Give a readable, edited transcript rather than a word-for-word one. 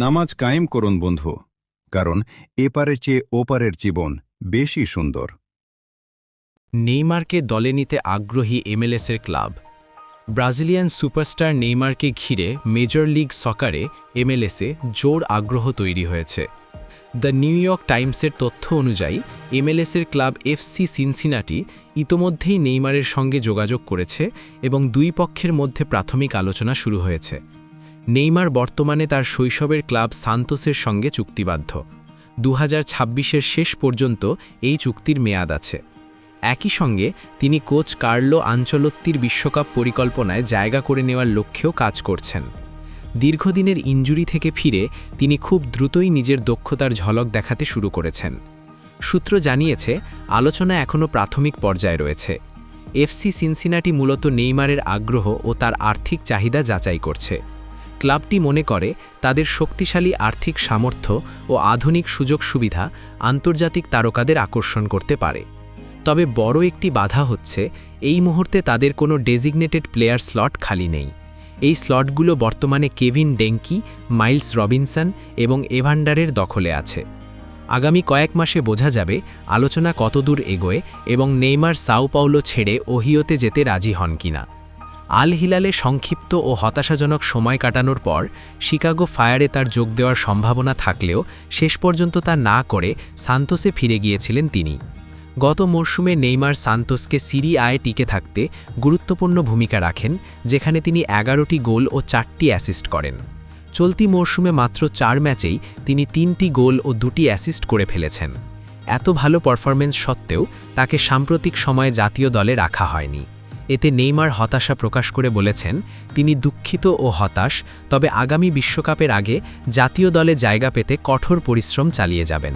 নামাজ কায়েম করুন বন্ধু, কারণ এপারের চেয়ে ওপারের জীবন বেশি সুন্দর। নেইমারকে দলে নিতে আগ্রহী এমএলএসের ক্লাব। ব্রাজিলিয়ান সুপারস্টার নেইমারকে ঘিরে মেজর লিগ সকারে এমএলএসে জোর আগ্রহ তৈরি হয়েছে। দ্য নিউ ইয়র্ক টাইমসের তথ্য অনুযায়ী এমএলএসের ক্লাব এফসি সিনসিনাটি ইতোমধ্যেই নেইমারের সঙ্গে যোগাযোগ করেছে এবং দুই পক্ষের মধ্যে প্রাথমিক আলোচনা শুরু হয়েছে। নেইমার বর্তমানে তার শৈশবের ক্লাব সান্তোসের সঙ্গে চুক্তিবদ্ধ। 2026-এর শেষ পর্যন্ত এই চুক্তির মেয়াদ আছে। একই সঙ্গে তিনি কোচ কার্লো আঞ্চলত্তির বিশ্বকাপ পরিকল্পনায় জায়গা করে নেওয়ার লক্ষ্যেও কাজ করছেন। দীর্ঘদিনের ইনজুরি থেকে ফিরে তিনি খুব দ্রুতই নিজের দক্ষতার ঝলক দেখাতে শুরু করেছেন। সূত্র জানিয়েছে, আলোচনা এখনও প্রাথমিক পর্যায়ে রয়েছে। এফসি সিনসিনাটি মূলত নেইমারের আগ্রহ ও তার আর্থিক চাহিদা যাচাই করছে। ক্লাবটি মনে করে তাদের শক্তিশালী আর্থিক সামর্থ্য ও আধুনিক সুযোগ সুবিধা আন্তর্জাতিক তারকাদের আকর্ষণ করতে পারে। তবে বড় একটি বাধা হচ্ছে, এই মুহূর্তে তাদের কোনো ডেজিগনেটেড প্লেয়ার স্লট খালি নেই। এই স্লটগুলো বর্তমানে কেভিন ডেঙ্কি, মাইলস রবিনসন এবং এভান্ডারের দখলে আছে। আগামী কয়েক মাসে বোঝা যাবে আলোচনা কতদূর এগোয় এবং নেইমার সাও পাওলো ছেড়ে ওহিওতে যেতে রাজি হন কিনা। আল হিলালে সংক্ষিপ্ত ও হতাশাজনক সময় কাটানোর পর শিকাগো ফায়ারে তার যোগ দেওয়ার সম্ভাবনা থাকলেও শেষ পর্যন্ত তা না করে সান্তোসে ফিরে গিয়েছিলেন তিনি। গত মরশুমে নেইমার সান্তোসকে সিরি আয়ে টিকে থাকতে গুরুত্বপূর্ণ ভূমিকা রাখেন, যেখানে তিনি 11টি গোল ও 4টি অ্যাসিস্ট করেন। চলতি মরশুমে মাত্র 4 ম্যাচেই তিনি 3টি গোল ও 2টি অ্যাসিস্ট করে ফেলেছেন। এত ভালো পারফরম্যান্স সত্ত্বেও তাকে সাম্প্রতিক সময়ে জাতীয় দলে রাখা হয়নি। এতে নেইমার হতাশা প্রকাশ করে বলেছেন, তিনি দুঃখিত ও হতাশ, তবে আগামী বিশ্বকাপের আগে জাতীয় দলে জায়গা পেতে কঠোর পরিশ্রম চালিয়ে যাবেন।